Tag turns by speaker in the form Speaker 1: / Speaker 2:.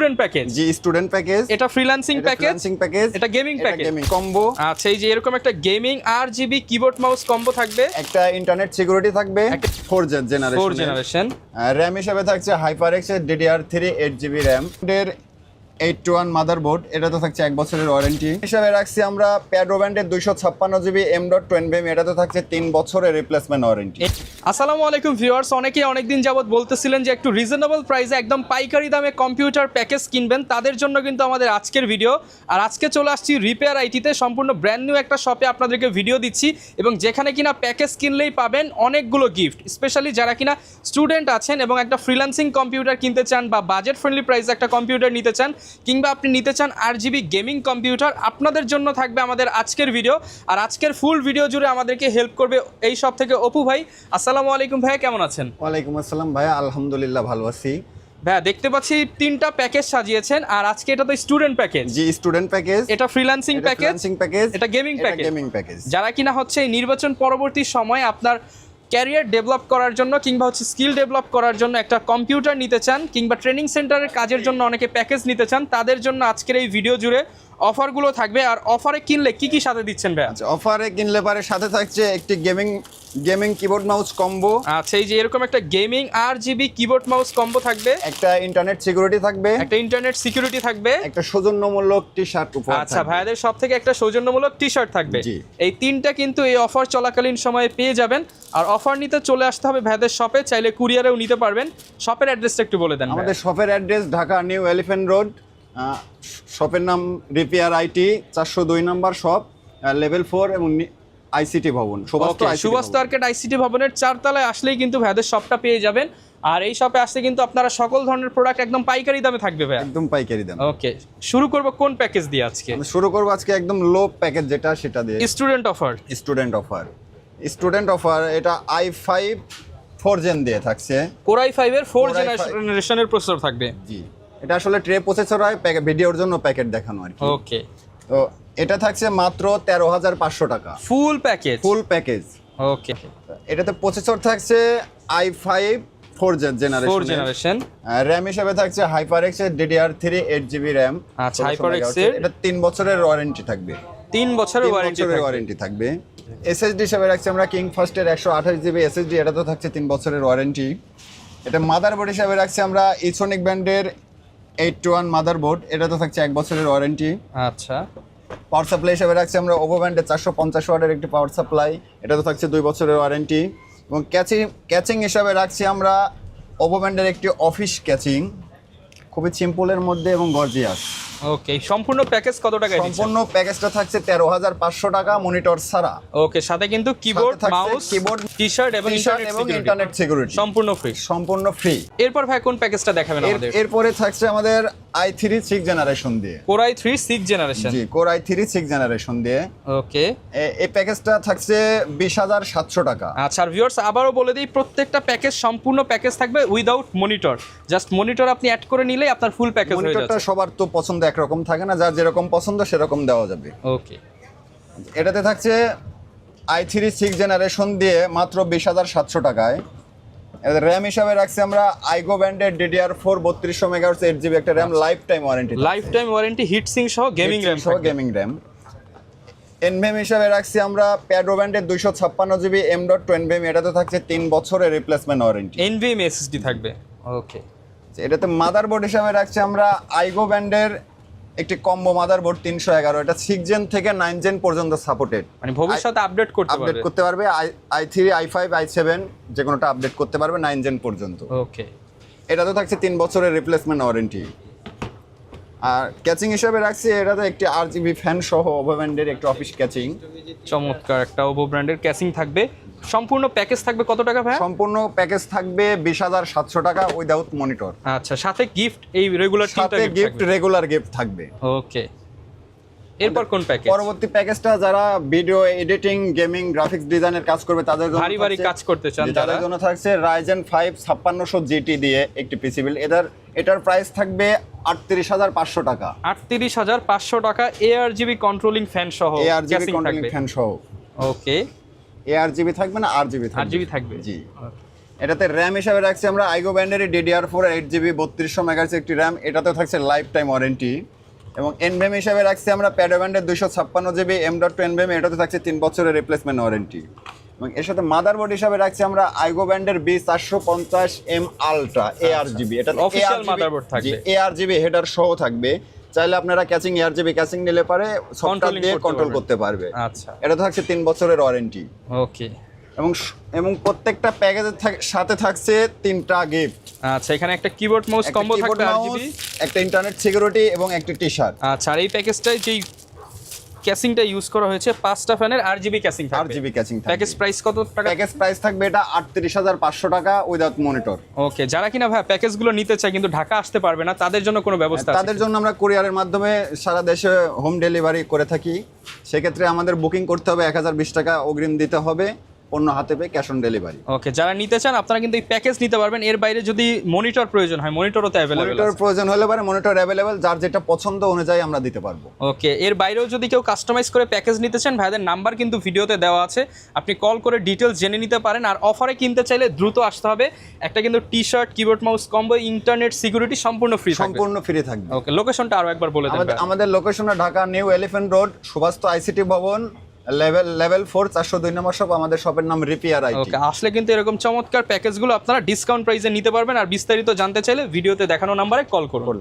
Speaker 1: Student package.
Speaker 2: জি student package.
Speaker 1: এটা freelancing package, এটা গেমিং প্যাকেজ,
Speaker 2: গেমিং কম্বো।
Speaker 1: আচ্ছা, এই যে এরকম একটা gaming RGB keyboard mouse combo থাকবে,
Speaker 2: একটা ইন্টারনেট সিকিউরিটি থাকবে, 4 জেনারেশন। র‍্যাম হিসেবে থাকছে HyperX এর DDR3 8GB র‍্যাম এর 821 মাদারবোর্ড। এটা তো থাকছে 1 বছরের ওয়ারেন্টি হিসাবে রাখছি আমরা। প্যাড্রো ব্যান্ডের 256GB M.2 এটা তো থাকছে 3 বছরের রিপ্লেসমেন্ট ওয়ারেন্টি।
Speaker 1: আসসালামু আলাইকুম ভিউয়ার্স, অনেকেই অনেকদিন যাবত বলতেছিলেন যে একটু রিজনেবল প্রাইসে একদম পাইকারি দামে কম্পিউটার প্যাকেজ কিনবেন, তাদের জন্য কিন্তু আমাদের আজকের ভিডিও। আর আজকে চলে আসছি রিপেয়ার আইটিতে, সম্পূর্ণ ব্র্যান্ড নিউ একটা শপে আপনাদেরকে ভিডিও দিচ্ছি, এবং যেখানে কিনা প্যাকেজ কিনলেই পাবেন অনেকগুলো গিফট। স্পেশালি যারা কিনা স্টুডেন্ট আছেন এবং একটা ফ্রিল্যান্সিং কম্পিউটার কিনতে চান বা বাজেট ফ্রেন্ডলি প্রাইসে একটা কম্পিউটার নিতে চান, কিংবা আপনি নিতে চান RGB গেমিং কম্পিউটার, আপনাদের জন্য থাকবে আমাদের আজকের ভিডিও। আর আজকের ফুল ভিডিও জুড়ে আমাদেরকে হেল্প করবে এই শপ থেকে অপু ভাই। আসসালামু আলাইকুম ভাইয়া, কেমন আছেন?
Speaker 2: ওয়ালাইকুম আসসালাম ভাইয়া, আলহামদুলিল্লাহ ভালো আছি
Speaker 1: ভাইয়া। দেখতে পাচ্ছি 3টা প্যাকেজ সাজিয়েছেন, আর আজকে এটা তো স্টুডেন্ট প্যাকেজ।
Speaker 2: জি স্টুডেন্ট প্যাকেজ,
Speaker 1: এটা ফ্রিল্যান্সিং প্যাকেজ, এটা গেমিং প্যাকেজ। যারা কিনা হচ্ছে এই নির্বাচন পরবর্তী সময় আপনার ক্যারিয়ার ডেভেলপ করার জন্য কিংবা হচ্ছে স্কিল ডেভেলপ করার জন্য একটা কম্পিউটার নিতে চান, কিংবা ট্রেনিং সেন্টারের কাজের জন্য অনেকে প্যাকেজ নিতে চান, তাদের জন্য আজকের এই ভিডিও জুড়ে অফারগুলো থাকবে। আর অফারে কিনলে কি কি সাথে দিচ্ছেন ভাই?
Speaker 2: আচ্ছা, অফারে কিনলে পারে সাথে থাকছে একটি গেমিং কিবোর্ড মাউস কম্বো।
Speaker 1: আচ্ছা, এই যে এরকম একটা gaming RGB keyboard mouse combo থাকবে,
Speaker 2: একটা ইন্টারনেট সিকিউরিটি থাকবে, একটা সৌজন্যমূলক টি-শার্ট উপহার।
Speaker 1: আচ্ছা, ভাইয়াদের সব থেকে একটা সৌজন্যমূলক টি-শার্ট থাকবে। এই 3টা কিন্তু এই অফার চলাকালীন সময়ে পেয়ে যাবেন। আর অফার নিতে চলে আসতে হবে ভাইয়াদের শপে, চাইলে কুরিয়ারেও নিতে পারবেন। শপের অ্যাড্রেসটা একটু বলে দেন।
Speaker 2: আমাদের শপের address Dhaka new elephant road, শপের নাম repair IT, 402 number shop, level 4 এবং আইসিটি ভবন,
Speaker 1: সুবাস্ত আর্কেড আইসিটি ভবনের 4 তলায় আসলেই কিন্তু ভাইয়াদের শপটা পেয়ে যাবেন। আর এই শপে আসলে কিন্তু আপনারা সকল ধরনের প্রোডাক্ট একদম পাইকারি দামে থাকবে ভাই,
Speaker 2: একদম পাইকারি দামে।
Speaker 1: ওকে, শুরু করব কোন প্যাকেজ দিয়ে আজকে?
Speaker 2: শুরু করব আজকে একদম লো প্যাকেজ যেটা, সেটা দিয়ে। স্টুডেন্ট অফার এটা i5 4 জেন দিয়ে থাকছে।
Speaker 1: Core i5 এর 4 জেনারেশনের প্রসেসর থাকবে।
Speaker 2: জি, এটা আসলে ট্রে প্রসেসর হয়, ভিডিওর জন্য প্যাকেট দেখানো আর কি।
Speaker 1: ওকে,
Speaker 2: তো এটা থাকছে মাত্র 13,500 টাকা
Speaker 1: ফুল প্যাকেজ। ওকে,
Speaker 2: এটাতে প্রসেসর থাকছে i5 4 জেনারেশন। র‍্যাম হিসেবে থাকছে HyperX এর DDR3 8GB র‍্যাম।
Speaker 1: আচ্ছা, HyperX এর
Speaker 2: এটা 3 বছরের ওয়ারেন্টি থাকবে।
Speaker 1: 3 বছরের
Speaker 2: ওয়ারেন্টি থাকবে। SSD হিসেবে রাখছি আমরা কিংফাস্ট এর 128GB SSD, এটা তো থাকছে 3 বছরের ওয়ারেন্টি। এটা মাদারবোর্ড হিসেবে রাখছি আমরা ইসোনিক ব্র্যান্ডের 821 মাদারবোর্ড, এটা তো থাকছে 1 বছরের ওয়ারেন্টি।
Speaker 1: আচ্ছা,
Speaker 2: পাওয়ার সাপ্লাই হিসেবে রাখছি আমরা ওভো ব্র্যান্ডের 450 ওয়াটের একটি পাওয়ার সাপ্লাই, এটা তো থাকছে 2 বছরের ওয়ারেন্টি। এবং ক্যাচিং হিসাবে রাখছি আমরা ওভো ব্র্যান্ডের একটি অফিস ক্যাচিং, খুবই সিম্পলের মধ্যে এবং গর্জিয়াস।
Speaker 1: ওকে, সম্পূর্ণ প্যাকেজ কত টাকায় দিচ্ছেন?
Speaker 2: সম্পূর্ণ প্যাকেজটা থাকছে 13,500 টাকা মনিটর ছাড়া।
Speaker 1: ওকে, সাথে কিন্তু কিবোর্ড, মাউস, টি-শার্ট এবং
Speaker 2: ইন্টারনেট সিকিউরিটি সম্পূর্ণ ফ্রি।
Speaker 1: এরপর ভাই কোন প্যাকেজটা দেখাবেন আমাদের?
Speaker 2: এরপরে থাকছে আমাদের i3 6 জেনারেশন দিয়ে।
Speaker 1: Core i3 6 generation.
Speaker 2: জি, Core i3 6 জেনারেশন দিয়ে।
Speaker 1: ওকে,
Speaker 2: এই প্যাকেজটা থাকছে 20,700 টাকা।
Speaker 1: আচ্ছা, আর ভিউয়ার্স আবারও বলে দিই, প্রত্যেকটা প্যাকেজ সম্পূর্ণ প্যাকেজ থাকবে উইদাউট মনিটর। জাস্ট মনিটর আপনি অ্যাড করে নিলেই আপনার ফুল প্যাকেজ হয়ে যাচ্ছে।
Speaker 2: মনিটরটা সবার তো পছন্দ একরকম থাকে না, যার যেরকম পছন্দ সেরকম দেওয়া যাবে।
Speaker 1: ওকে,
Speaker 2: এটাতে থাকছে i3 6 জেনারেশন দিয়ে মাত্র 20,700 টাকায়। র‍্যাম হিসাবে রাখছি আমরা আইগো ব্র্যান্ডের DDR4 3200 মেগাহার্টজ 8GB একটা RAM, life time warranty, heat sink সহ গেমিং র‍্যাম। এনভিএম হিসাবে রাখছি আমরা প্যাড্রো ব্র্যান্ডের 256GB M.2, এটা তো থাকছে 3 বছরের রিপ্লেসমেন্ট ওয়ারেন্টি।
Speaker 1: NVMe SSD থাকবে। ওকে,
Speaker 2: এটাতে মাদারবোর্ড হিসাবে রাখছি আমরা আইগো ব্র্যান্ডের একটি কম্বো মাদারবোর্ড 311, এটা 6 জেন থেকে 9 জেন পর্যন্ত সাপোর্টেড,
Speaker 1: মানে ভবিষ্যতে আপডেট করতে পারবে।
Speaker 2: i3 i5 i7 যে কোনোটা আপডেট করতে পারবে 9 জেন পর্যন্ত।
Speaker 1: ওকে,
Speaker 2: এটা তো থাকছে 3 বছরের রিপ্লেসমেন্ট ওয়ারেন্টি। আর ক্যাচিং হিসাবে রাখছি এটাতে একটি RGB ফ্যান সহ ওভো ব্র্যান্ডের একটি অফিস ক্যাচিং।
Speaker 1: চমৎকার একটা ওভো ব্র্যান্ডের ক্যাচিং থাকবে। সম্পূর্ণ প্যাকেজ থাকবে কত টাকা ভাই?
Speaker 2: সম্পূর্ণ প্যাকেজ থাকবে 20,700 টাকা উইদাউট মনিটর।
Speaker 1: আচ্ছা, সাথে গিফট, এই রেগুলার
Speaker 2: রেগুলার গিফট থাকবে।
Speaker 1: ওকে, এরপর কোন প্যাকেজ?
Speaker 2: পরবর্তী প্যাকেজটা যারা ভিডিও এডিটিং, গেমিং, গ্রাফিক্স ডিজাইনের কাজ করবে তাদের জন্য,
Speaker 1: ভারী কাজ করতে চান
Speaker 2: তাদের জন্য থাকছে Ryzen 5 5600 GT দিয়ে একটি পিসি বিল্ড। এটার প্রাইস থাকবে 38,500 টাকা।
Speaker 1: 38,500 টাকা, ARGB কন্ট্রোলিং ফ্যান সহ
Speaker 2: ARGB কন্ট্রোলিং ফ্যান সহ।
Speaker 1: ওকে,
Speaker 2: ARGB থাকবে না RGB থাকবে?
Speaker 1: RGB থাকবে।
Speaker 2: জি, এটাতে র্যাম হিসাবে রাখছি আমরা আইগো ব্র্যান্ডের DDR4 8GB 3200 মেগাহার্টজ একটি র্যাম, এটাতে থাকছে লাইফ টাইম ওয়ারেন্টি। এবং এনভিএম হিসাবে রাখছি আমরা প্যাডো ব্র্যান্ডের 256GB M.2 এনভিএম, এটাতে থাকছে 3 বছরের রিপ্লেসমেন্ট ওয়ারেন্টি। এবং এর সাথে মাদারবোর্ড হিসাবে রাখছি আমরা আইগো ব্র্যান্ডের B450M আলট্রা ARGB, এটা
Speaker 1: অফিশিয়াল মাদারবোর্ড থাকবে,
Speaker 2: ARGB হেডার সহ থাকবে। চাইলে আপনারা ক্যাচিং ARGB ক্যাচিং নিলে পারে সফটওয়্যার দিয়ে কন্ট্রোল করতে পারবে।
Speaker 1: আচ্ছা,
Speaker 2: এটা থাকছে 3 বছরের ওয়ারেন্টি।
Speaker 1: ওকে।
Speaker 2: এবং প্রত্যেকটা প্যাকেজের সাথে থাকছে 3টা গিফট।
Speaker 1: আচ্ছা, এখানে একটা কিবোর্ড মাউস কম্বো থাকবে, RGB,
Speaker 2: একটা ইন্টারনেট সিকিউরিটি এবং একটা টি-শার্ট।
Speaker 1: আচ্ছা, আর এই প্যাকেজটাই যেই ক্যাসিংটা ইউজ করা হয়েছে 5টা ফ্যানের RGB ক্যাসিং থাকবে।
Speaker 2: RGB ক্যাচিং থাকবে।
Speaker 1: প্যাকেজ প্রাইস কত টাকা?
Speaker 2: প্যাকেজ প্রাইস থাকবে এটা 38500 টাকা উইদাউট মনিটর।
Speaker 1: ওকে, যারা কিনা ভাই প্যাকেজগুলো নিতে চায় কিন্তু ঢাকা আসতে পারবে না, তাদের জন্য কোনো ব্যবস্থা আছে?
Speaker 2: তাদের জন্য আমরা কুরিয়ারের মাধ্যমে সারা দেশে হোম ডেলিভারি করে থাকি। সেক্ষেত্রে আমাদের বুকিং করতে হবে, 1020 টাকা অগ্রিম দিতে হবে, পণ্য হাতে পেয়ে ক্যাশ অন ডেলিভারি।
Speaker 1: ওকে, যারা নিতে চান আপনারা কিন্তু এই প্যাকেজ নিতে পারবেন। এর বাইরে যদি মনিটর প্রয়োজন হয়, মনিটরও তো অ্যাভেলেবল আছে।
Speaker 2: মনিটর প্রয়োজন হলে পারে মনিটর অ্যাভেলেবল, যার যেটা পছন্দ অনুযায়ী আমরা দিতে পারবো।
Speaker 1: ওকে, এর বাইরেও যদি কেউ কাস্টমাইজ করে প্যাকেজ নিতে চান, ভাইদের নাম্বার কিন্তু ভিডিওতে দেওয়া আছে, আপনি কল করে ডিটেলস জেনে নিতে পারেন। আর অফারে কিনতে চাইলে দ্রুত আসতে হবে। একটা কিন্তু t-shirt, keyboard mouse combo, internet security সম্পূর্ণ ফ্রি থাকবে।
Speaker 2: সম্পূর্ণ ফ্রি থাকবে।
Speaker 1: ওকে, লোকেশনটা আরো একবার বলে দেন।
Speaker 2: আমাদের লোকেশনটা Dhaka new elephant road, সুভাস্ত ICT ভবন, লেভেল 4, 402 নম্বর শপ। আমাদের শপের নাম রিপেয়ার আইটি।
Speaker 1: ওকে, আসলে কিন্তু এরকম চমৎকার প্যাকেজগুলো আপনারা ডিসকাউন্ট প্রাইসে নিতে পারবেন। আর বিস্তারিত জানতে চাইলে ভিডিওতে দেখানো নাম্বারে কল করুন।